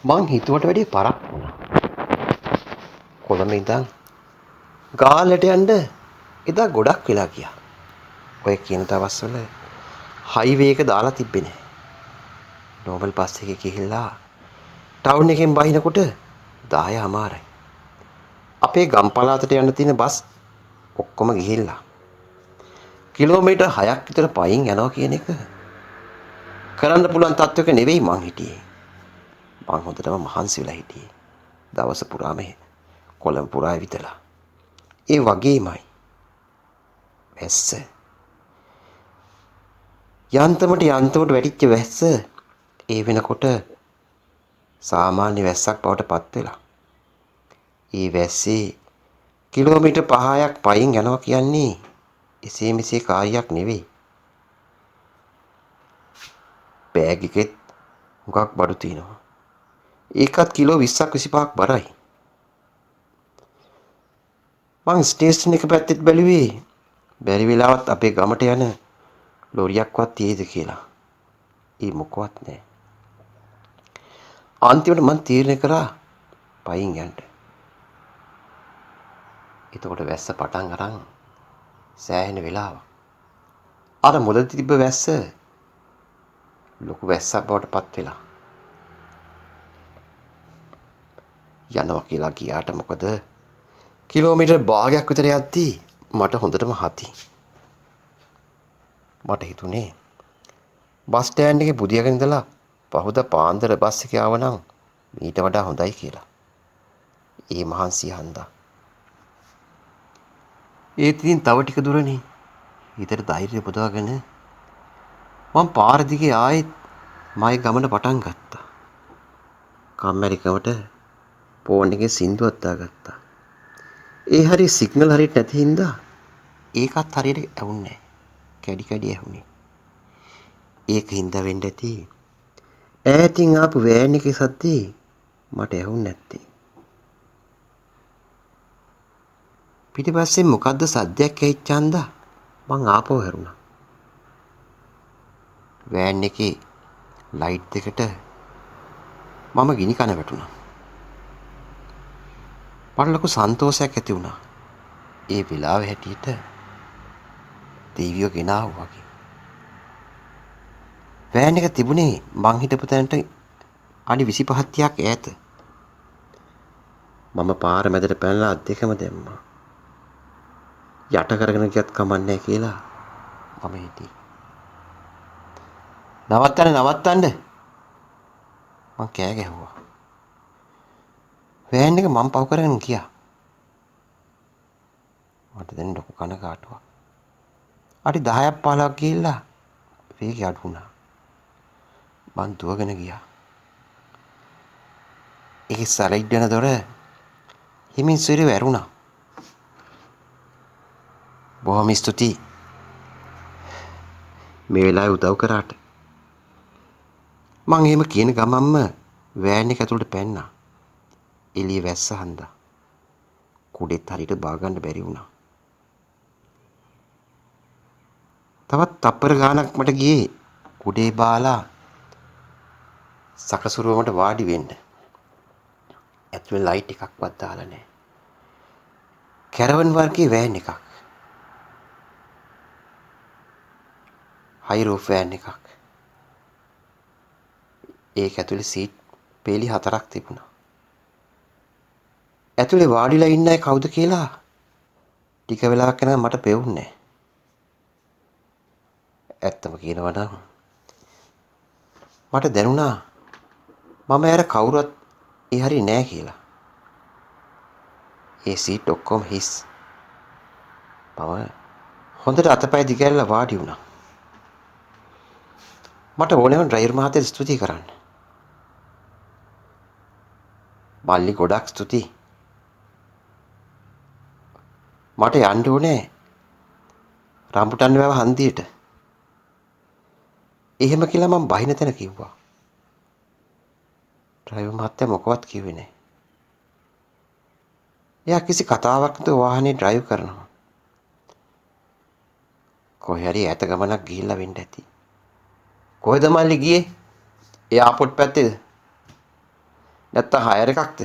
මං හිතුවට වැඩිය පරක් වුණා. කොළඹ ඉඳන් ගාල්ලට යන්න එදා ගොඩක් වෙලා ගියා. ඔය කියන දවස්වල හයිවේ එක දාලා තිබ්බේ නෑ. නෝබල් බස් එකේ ගිහිල්ලා ටවුන් එකෙන් බහිනකොට 10:00යි. අපේ ගම් පළාතට යන්න තියෙන බස් ඔක්කොම ගිහිල්ලා. කිලෝමීටර් 6ක් විතර පයින් යනවා කියන එක කරන්න පුළුවන් තත්වයක නෙවෙයි මං හිටියේ. මං හොඳටම මහන්සි වෙලා හිටියේ. දවස පුරාම කොළඹ පුරා ඇවිදලා. ඒ වගේමයි වැස්ස. යන්තමට වැටිච්ච වැස්ස ඒ වෙනකොට සාමාන්‍ය වැස්සක් බවට පත් වෙලා. ඒ වැස්සේ කිලෝමීටර් 5ක් පයින් යනවා කියන්නේ එසේ මෙසේ කාර්යයක් නෙවෙයි. බෑග් එකෙත් හුඟක් බඩු තියෙනවා. ඒකත් කිලෝ 20ක් 25ක් බරයි. මං ස්ටේෂන් එක පැත්තෙත් බැලුවේ බැරි වෙලාවත් අපේ ගමට යන ලොරියක්වත් තියෙයිද කියලා. ඒ මොකවත් නැහැ. අන්තිමට මං තීරණය කරා පයින් යන්න. එතකොට වැස්ස පටන් අරන් සෑහෙන වෙලාවක්. අර මුලදී තිබ්බ වැස්ස ලොකු වැස්සක් බවට පත් වෙලා. යනවා කියලා ගියාට මොකද කිලෝමීටර් භාගයක් විතර යද්දී මට හොඳටම හති. මට හිතුනේ බස් ස්ටෑන්ඩ් එකේ බුදියාගෙන ඉඳලා පහුදා පාන්දර බස් එකේ ආවනම් ඊට වඩා හොඳයි කියලා. ඒ මහන්සිය හන්දා. ඒත් ඉතින් තව ටික දුරනේ. හිතට ධෛර්යය පුදවාගෙන මම පාර දිගේ ආයෙත් මගේ ගමන පටන් ගත්තා. කම්මැලිකමට ෆෝන් එකේ සින්දුවක් දාගත්තා. ඒ හරිය සිග්නල් හරියට නැති හින්දා ඒකත් හරියට ඇහුන්නේ නැහැ. කැඩි කැඩි ඇහුනේ. ඒක හින්දා වෙන්න ඇති. ඈතින් ආපු වෑන් එකේ සද්දේ මට ඇහුන්නේ නැත්තේ. පිටිපස්සෙන් මොකද්ද සද්දයක් ඇහිච්චාන්ද මං ආපහු හැරුණා. වෑන් එකේ ලයිට් දෙකට මම ගිනි කන වැටුණා. මට ලොකු සන්තෝෂයක් ඇති වුණා. ඒ වෙලාවේ හැටියට දෙවියෝ ගෙනාවු වගේ. වෑන් එක තිබුණේ මං හිටපු තැනට අඩි 25ක් ඈත. මම පාර මැදට පැනලා අත් දෙකම දැම්මා. යට කරගෙන ගියත් කමන්නේ කියලා මම හිටියේ. නවත්තන්න මං කෑ ගැහුවා. වෑන් එක මං පව කරගෙන ගියා. මට දැන් ලොකු කනගාටුවක්. අඩි 10ක් 15ක් ගිහිල්ලා වේගය අඩු වුණා. මං දුවගෙන ගියා. ඒකේ සලයිඩ් වෙන දොර හිමින් සිරේ වැරුණා. බොහොම ස්තුතියි මේ වෙලාවේ උදව් කරාට. මං එහෙම කියන ගමන්ම වෑන් එක ඇතුළට පැන්නා. එළිය වැස්ස හන්දා. කුඩෙත් හරියට බාගන්න බැරි වුණා. තවත් තප්පර ගාණක් මට ගියේ කුඩේ බාලා සකසුරුවමට වාඩි වෙන්න. ඇතුලේ ලයිට් එකක්වත් දාලා නැහැ. කැරවන් වර්ගයේ වෑන් එකක්. හයි රූෆ් වෑන් එකක්. ඒක ඇතුලේ සීට් පේලි 4ක් තිබුණා. ඇතුලේ වාඩිලා ඉන්න අය කවුද කියලා ටික වෙලාවක් යනකම් මට පෙවුන්නේ නැහැ. ඇත්තම කියනවා නම් මට දැනුණා මම ඇර කවුරුත් ඒ හරිය නෑ කියලා. ඒ සීට් ඔක්කොම හිස්. මම හොඳට අතපය දිගහැරලා වාඩි වුණා. මට ඕනෑම ඩ්‍රයිවර් මහත්තයාට ස්තුති කරන්න. මල්ලි ගොඩක් ස්තුතියි. මට යන්න ඕනේ රම්බුටන් වැව හන්දියට. එහෙම කියලා මම බහින තැන කිව්වා. ඩ්‍රයිවර් මහත්තයා මොකවත් කිව්වේ නැහැ. එයා කිසි කතාවක් නැතුව වාහනේ ඩ්‍රයිව් කරනවා. කොහේ හරි ඈත ගමනක් ගිහිල්ලා වෙන්න ඇති. කොහෙද මල්ලි ගියේ? එයාපෝට් පැත්තේද? නැත්තම් හයර් එකක්ද?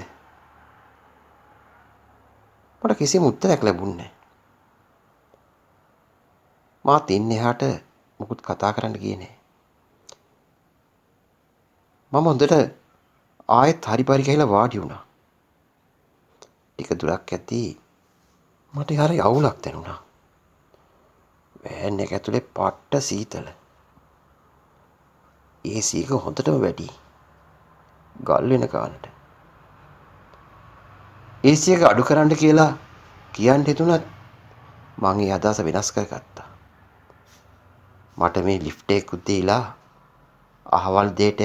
මට කිසිම උත්තරයක් ලැබුණේ නැහැ. මාත් ඉන්නේ එහාට මුකුත් කතා කරන්න ගියේ නැහැ. මම හොඳට ආයෙත් හරි පරි ගහලා වාඩි වුණා. ටික දුරක් යද්දී මට හරි අවුලක් දැනුණා. වෑන් එක ඇතුලේ පට්ට සීතල. AC එක හොඳටම වැඩි. ගල් වෙන ගානට. AC එක අඩු කරන්න කියලා කියන්න හිතුණත් මං ඒ අදහස වෙනස් කරගත්තා. මට මේ ලිෆ්ට් එකකුත් දීලා අහවල් දෙයට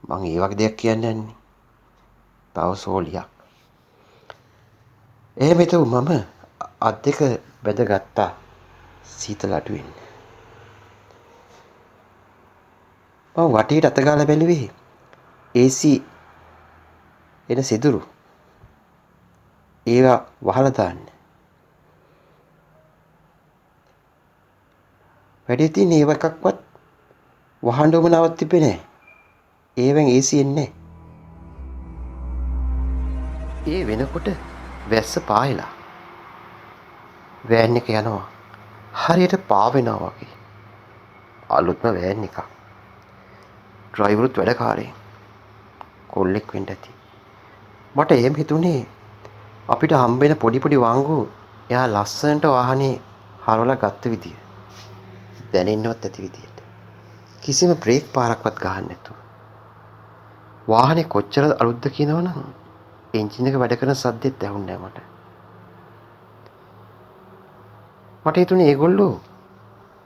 මං ඒ වගේ දෙයක් කියන්නේ නැහැ. තව සෝලියක්. එහෙම හිතුව මම අත් දෙක බැඳගත්තා සීතල අඩු වෙන්න. මම වටේට අත ගාලා බැලුවේ AC එන සිදුරු. ඒවා වහලා දාන්න. වැඩි තියෙන ඒව එකක්වත් වහන්න උවමනාවක් තිබෙන්නේ නැහැ. ඒවෙන් AC එන්නේ නැහැ. ඒ වෙනකොට වැස්ස පායලා වෑන් එක යනවා. හරියට පාවෙනවා වගේ. අලුත්ම වෑන් එකක්. ඩ්‍රයිවරුත් වැඩකාරයෙක්. කොල්ලෙක් වෙන්න ඇති. මට එහෙම හිතුනේ අපිට හම්බෙන පොඩි පොඩි වංගු එයා ලස්සනට වාහනේ හරවලා ගත්ත විදිය. දැනෙන්නවත් ඇති විදියට. කිසිම බ්‍රේක් පාරක්වත් ගහන්න නැතුව. වාහනේ කොච්චර අලුත්ද කියනවනම් එන්ජින් එක වැඩ කරන සද්දෙත් ඇහුන්නේ නැහැ මට. මට හිතුනේ ඒගොල්ලෝ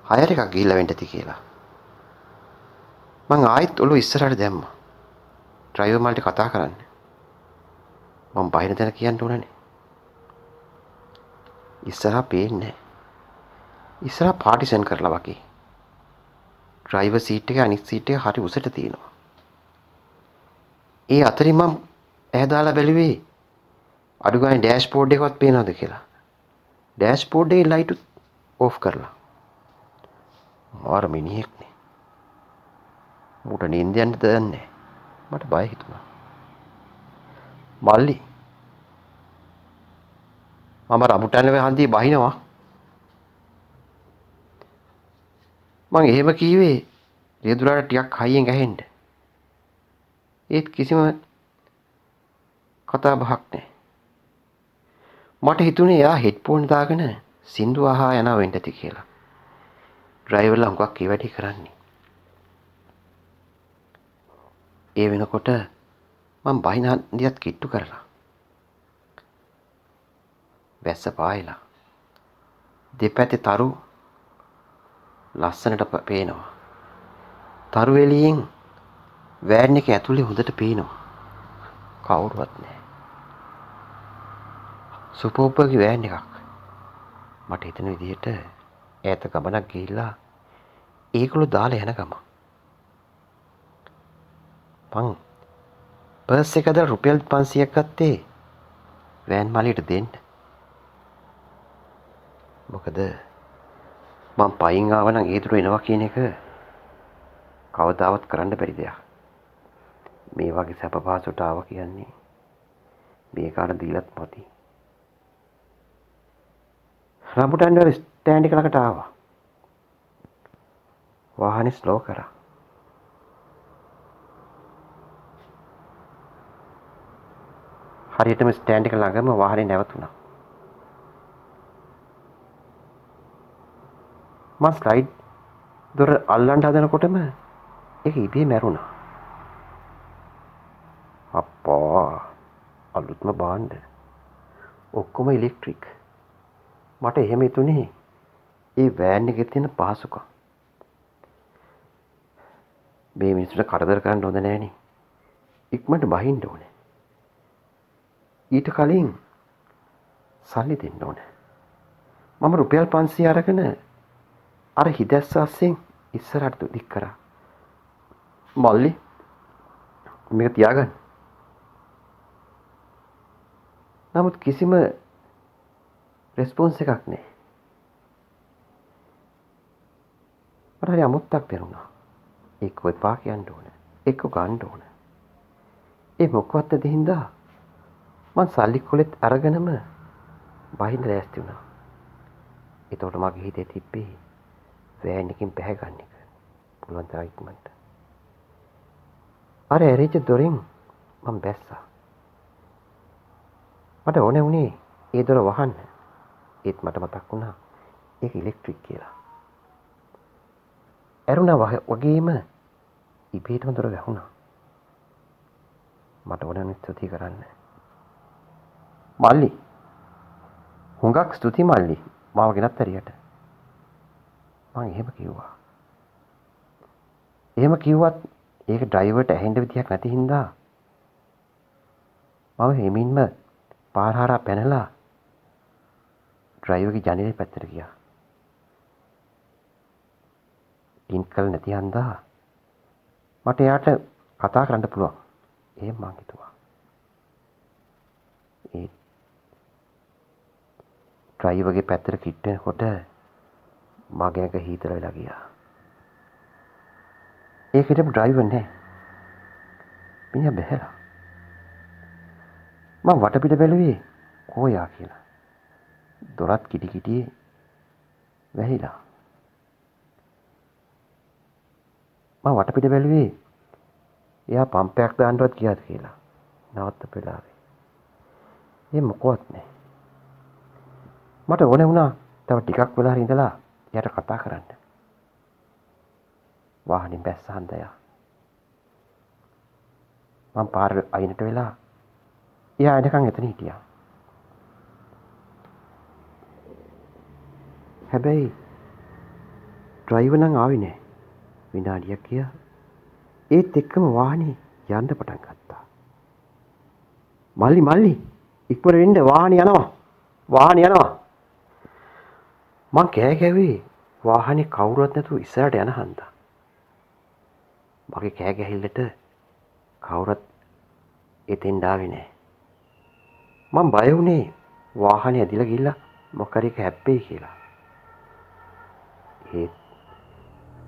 හයර් එකක් ගිහිල්ලා වෙන්න ඇති කියලා. මං ආයෙත් ඔළුව ඉස්සරහට දැම්මා. ඩ්‍රයිවර් මාල්ට කතා කරන්න. මං බහින තැන කියන්න ඕනනේ. ඉස්සරහා පේන්නේ නැහැ. ඉස්සරහා පාටිෂන් කරලා වගේ. ඩ්‍රයිවර් සීට් එකේ අනිත් සීට් එක හරි උසට තියෙනවා. ඒ අතරින් මම ඈ දාලා බැලුවේ අඩු ගානේ ඩෑෂ්බෝඩ් එකවත් පේනවද කියලා. ඩෑෂ්බෝඩ් එකේ ලයිට් ඔෆ් කරලා. මාර මිනිහෙක්නේ. මූට නිින්ද යන්න දන්නේ. මට බය හිතුණා. මල්ලි මම රඹුටානේ හන්දියේ බහිනවා. මං එහෙම කීවේ රියදුරාට ටිකක් හයියෙන් ඇහෙන්න. ඒත් කිසිම කතා බහක් නැහැ. මට හිතුනේ එයා හෙඩ්ෆෝන් දාගෙන සින්දු අහා යනවා වෙන්න ඇති කියලා. ඩ්‍රයිවර්ලා හුඟක් ඒ වැඩේ කරන්නේ. ඒ වෙනකොට මම බහින හන්දියත් කිට්ටු කරලා. වැස්ස පායලා. දෙපැත්තේ තරු ලස්සනට පේනවා. තරු එළියෙන් වෑන් එක ඇතුලේ හොඳට පේනවා. කවුරුවත් නැහැ. සුපෝප්පගේ වෑන් එකක්. මට හිතෙන විදිහට ඈත ගමනක් ගිහිල්ලා ඒගොල්ලෝ දාලා යන ගම. මං පර්ස් එක දාලා රුපියල් 500ක් ගත්තේ වෑන් මාලියට දෙන්න. මොකද මං පයින් ආව නම් ඒ දුර එනවා කියන එක කවදාවත් කරන්න බැරි දෙයක්. මේ වගේ සැප පහසුට ආවා කියන්නේ මේ කාට දීලත් මදි. රඹුටන් වල ස්ටෑන්ඩ් එක ළඟට ආවා. වාහනේ ස්ලෝ කරා. හරියටම ස්ටෑන්ඩ් එක ළඟම වාහනේ නැවතුණා. මම ස්ලයිඩ් දොර අල්ලන්න හදනකොටම ඒක ඉබේ මැරුණා. අප්පා අලුත්ම බාණ්ඩ. ඔක්කොම ඉලෙක්ට්‍රික්. මට එහෙම හිතුනේ ඒ වෑන් එකේ තියෙන පහසුකම්. මේ මිනිස්සුන්ට කරදර කරන්න හොඳ නෑනේ. ඉක්මනට බහින්න ඕනේ. ඊට කලින් සල්ලි දෙන්න ඕනේ. මම රුපියල් 500 අරගෙන අර හිදැස්ස අස්සෙන් ඉස්සරහට දික් කරා. මල්ලි මේක තියාගන්න. නමුත් කිසිම රෙස්පොන්ස් එකක් නෑ. මට හරි අමුත්තක් දැනුණා. එක්ක එපා කියන්න ඕන. එක්ක ගන්න ඕන. ඒ මොකවත් නැති හින්දා මං සල්ලි කොලෙත් අරගෙනම බහින්න ලෑස්ති වුණා. එතකොට මගේ හිතේ තිබ්බේ වෑන් එකකින් පැහැ ගන්න එක. පුළුවන් තරම් ඉක්මනට. අර ඇරිච්ච දොරෙන් මං බැස්සා. මට ඕනේ වුණේ ඒ දොර වහන්න. ඒත් මට මතක් වුණා ඒක ඉලෙක්ට්‍රික් කියලා. ඇරුණා වගේම ඉබේටම දොර වැහුණා. මට ඕන ස්තුති කරන්න. මල්ලි. හුඟක් ස්තුති මල්ලි. මාව ගෙනත් ඇරියට. මං එහෙම කිව්වා. එහෙම කිව්වත් ඒක ඩ්‍රයිවර්ට ඇහෙන්න විදියක් නැති හින්දා මම හිමින්ම පාර හරහා පැනලා ඩ්‍රයිවර්ගේ ජනේලෙ පැත්තට ගියා. ටින්කල් නැති හන්දා මට එයාට කතා කරන්න පුළුවන්. එහෙම මං හිතුවා. ඒ ඩ්‍රයිවර්ගේ පැත්තට කිට්ටෙනකොට මගේ එක හීතල වෙලා ගියා. ඒක හිටපු ඩ්‍රයිවර් නෑ. මිනිහා බැහැලා. මං වටපිට බැලුවේ කෝයා කියලා. දොරත් කිටි කිටියේ වැහිලා. මං වටපිට බැලුවේ එයා පම්පයක් දාන්නවත් ගියාද කියලා. නවත්තපු වෙලාවේ. ඒ මොකවත් නෑ. මට ඕනේ වුණා තව ටිකක් වෙලා හරි ඉඳලා එයාට කතා කරන්න. වාහනේ බැස්ස හන්දයා. මං පාර අයිනට වෙලා එයා එනකන් එතන හිටියා. හැබැයි ඩ්‍රයිවර් නම් ආවේ නෑ. විනාඩියක් ගියා. ඒත් එක්කම වාහනේ යන්න පටන් ගත්තා. මල්ලි ඉක්මනට එන්න වාහනේ යනවා. මං කෑ ගැහුවේ වාහනේ කවුරුවත් නැතුව ඉස්සරහට යන හන්දා. මගේ කෑ ගැහිල්ලට කවුරුත් එතෙන් ආවේ නෑ. මං බය වුණේ වාහනේ ඇදිලා ගිහලා මොකක් හරි එක හැප්පෙයි කියලා.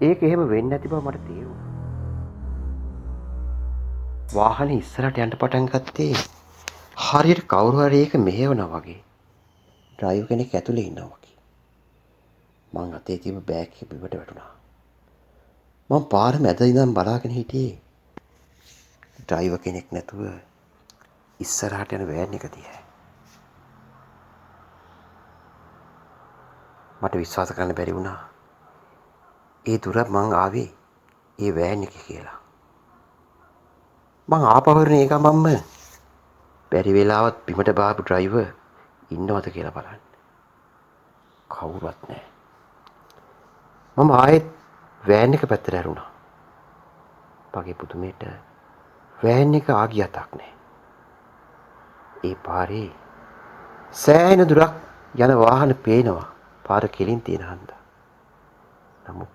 ඒක එහෙම වෙන්නේ නැති බව මට තේරුණා. වාහනේ ඉස්සරහට යන්න පටන් ගත්තේ හරියට කවුරු හරි ඒක මෙහෙවනවා වගේ. ඩ්‍රයිවර් කෙනෙක් ඇතුලේ ඉන්නවා වගේ. මං අතේ තිබ්බ බෑග් එක බිමට වැටුණා. මං පාර මැද ඉඳන් බලාගෙන හිටියේ ඩ්‍රයිවර් කෙනෙක් නැතුව ඉස්සරහට යන වෑන් එක දිහා. මට විශ්වාස කරන්න බැරි වුණා. ඒ දුර මං ආවේ ඒ වෑන් එකේ කියලා. මං ආපහුරනේ ඒක මම්ම බැරි වෙලාවත් බිමට බාපු ඩ්‍රයිවර් ඉන්නවද කියලා බලන්න. කවුරුවත් නැහැ. මම ආයෙත් වෑන් එක පැත්තට හැරුණා. මගේ පුදුමේට වෑන් එක ආගියතක් නැහැ. ඒ පාරේ සෑහෙන දුරක් යන වාහන පේනවා. පාර කෙලින් තියෙන හන්දා. නමුත්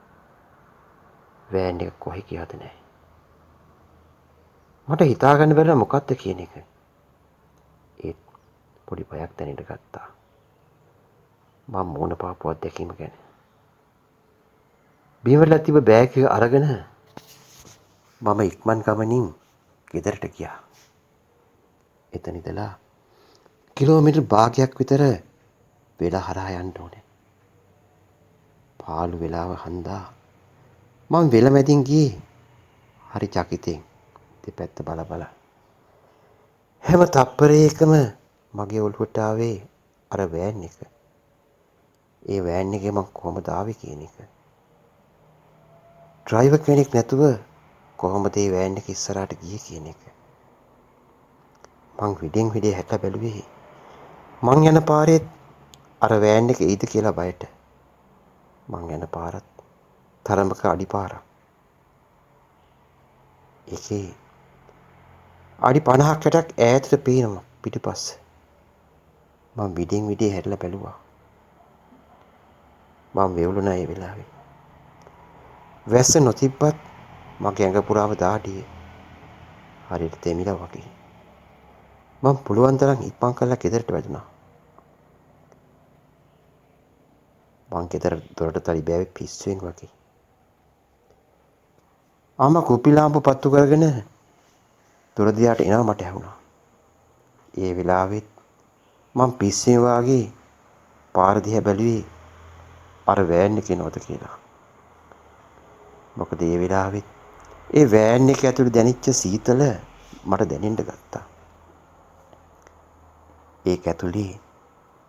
වෑන් එක කොහෙ ගියාද නැහැ. මට හිතා ගන්න බැරිලා මොකක්ද කියන එක. ඒත් පොඩි බයක් දැනෙන්න ගත්තා. මම මොන පාපු අත්දැකීම ගැන. බිමවල තිබ්බ බෑග් එක අරගෙන මම ඉක්මන් ගමනින් ගෙදරට ගියා. එතන ඉඳලා කිලෝමීටර් භාගයක් විතර වෙලා හරහා යන්න ඕනේ. පාළු වෙලාව හන්දා මම වෙල මැදින් ගියේ හරි චකිතෙන් දෙපැත්ත බල බල. හැම තප්පරයකම මගේ ඔළුවට ආවේ අර වෑන් එක. ඒ වෑන් එකේ මං කොහමද ආවේ කියන එක. ඩ්‍රයිවර් කෙනෙක් නැතුව කොහොමද ඒ වෑන් එක ඉස්සරහට ගියේ කියන එක. මං විඩෙන් විඩේ හැක බැලුවේ මං යන පාරේ අර වෑන් එක එයිද කියලා බයට. මං යන පාරත් තරමක අඩිපාරක්. ඒකේ අඩි 50ක් 60ක් ඈතට පේනවා පිටිපස්ස. මං විඩෙන් විඩේ හැරිලා බැලුවා. මං වෙවුලුණා ඒ වෙලාවේ. වැස්ස නොතිබ්බත් මගේ ඇඟ පුරාම දාඩිය හරියට තෙමිලා වගේ. මං පුළුවන් තරම් ඉක්මන් කරලා ගෙදරට වැදුනා. මං ගෙදර දොරට තලි බෑවේ පිස්සුවෙන් වගේ. අම්මා කුප්පි ලාම්පු පත්තු කරගෙන දොර දිහාට එනවා මට ඇහුණා. ඒ වෙලාවෙත් මං පිස්සෙන් වාගේ පාර දිහා බැලුවේ අර වෑන් එකේ නෝද කියලා. මොකද ඒ වෙලාවෙත් ඒ වෑන් එක ඇතුලේ දැනිච්ච සීතල මට දැනෙන්න ගත්තා. ඒක ඇතුලේ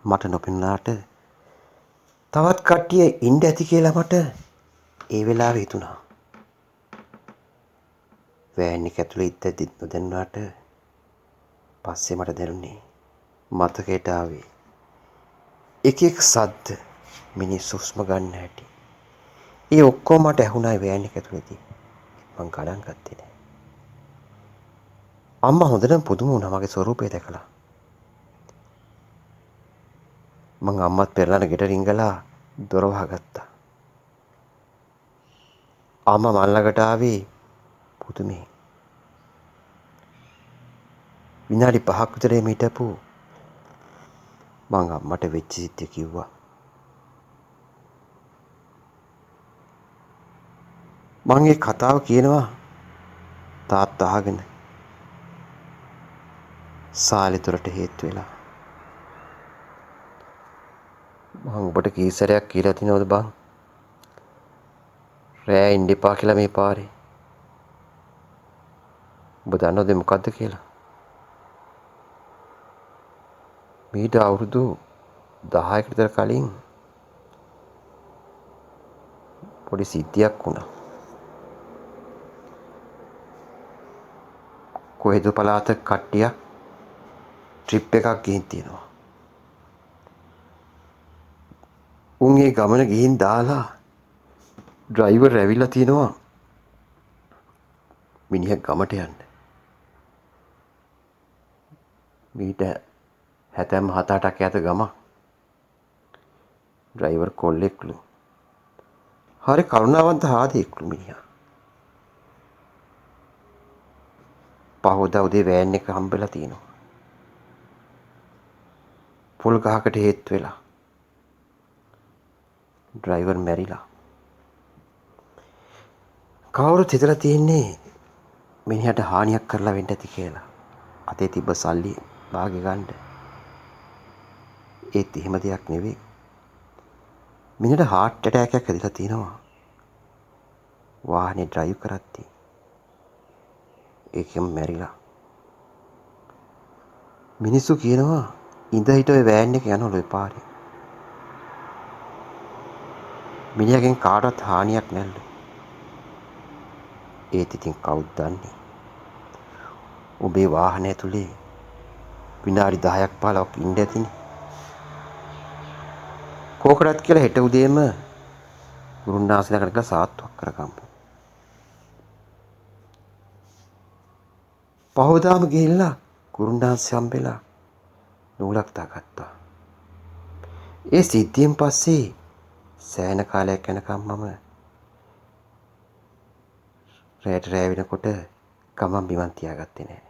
මට නොපෙනුනාට තවත් කට්ටිය ඉන්න ඇති කියලා මට ඒ වෙලාවේ හිතුණා. වෑන් එක ඇතුලේ ඉද්දි නොදැන්නාට පස්සේ මට දැනුනේ මතකයට ආවේ එක එක සද්ද මිනිස්සු හුස්ම ගන්න හැටි. ඒ ඔක්කොම මට ඇහුණා වෑන් එක ඇතුලේදී. මං ගණන් ගත්තේ නෑ. අම්මා හොඳටම පුදුම වුණා මගේ ස්වරූපය දැකලා. මං අම්මත් පෙරලන ගෙට රිංගලා දොර වහගත්තා. අම්මා මන් ළඟට ආවේ පුදුමේ. විනාඩි 5ක් විතර එමෙ හිටපු මං අම්මට වෙච්ච සිද්ධිය කිව්වා. මං ඒ කතාව කියනවා තාත්තා අහගෙන සාලිතුරට හේතු වෙලා. මං ඔබට කී සැරයක් කියලා තිනවද බං? රෑ ඉන්න එපා කියලා මේ පාරේ. ඔබ දන්නවද මොකද්ද කියලා? මීට අවුරුදු 10කට විතර කලින් පොඩි සිද්ධියක් වුණා. කොහෙද පළාතක කට්ටියක් ට්‍රිප් එකක් ගිහින් තියෙනවා. උන් ඒ ගමන ගිහින් දාලා ඩ්‍රයිවර් ඇවිල්ලා තිනවා මිනිහා ගමට යන්න. මීට 7-8ක් ඈත ගම. ඩ්‍රයිවර් කොල්ලෙක්ලු. හරි කරුණාවන්ත හාදෙක්ලු මිනිහා. පහෝදා උදේ වෑන් එක හම්බෙලා තිනවා. පොල් ගහකට හේතු වෙලා. ඩ්‍රයිවර් මැරිලා. කවුරුත් හිතලා තියෙන්නේ මිනිහට හානියක් කරලා වෙන්න ඇති කියලා. අතේ තිබ්බ සල්ලි භාගෙ ගන්න. ඒත් එහෙම දෙයක් නෙවෙයි. මිනිහට heart attack එකක් ඇදිලා තිනවා. වාහනේ ඩ්‍රයිව් කරද්දී. ඒකෙම මැරිලා. මිනිස්සු කියනවා ඉඳ හිට ඔය වෑන් එක යනවලු ඒ පාරේ. මිනිහගෙන් කාටවත් හානියක් නැල්ලු. ඒත් ඉතින් කවුද දන්නේ? ඔබේ වාහනය ඇතුලේ විනාඩි 10ක් 15ක් ඉන්න ඇතිනේ. කෝකටත් කියලා හෙට උදේම ගුරුන්නාන්සේලාකට කියලා සාත්තුවක් කරගමු. පහෝදාම ගිහිල්ලා ගුරුන්නාන්සේ හම්බෙලා නූලක් දාගත්තා. ඒ සිද්ධියෙන් පස්සේ සෑහෙන කාලයක් යනකම් මම රැට රෑ වෙනකොට ගමන් බිමන් තියාගත්තේ නෑ.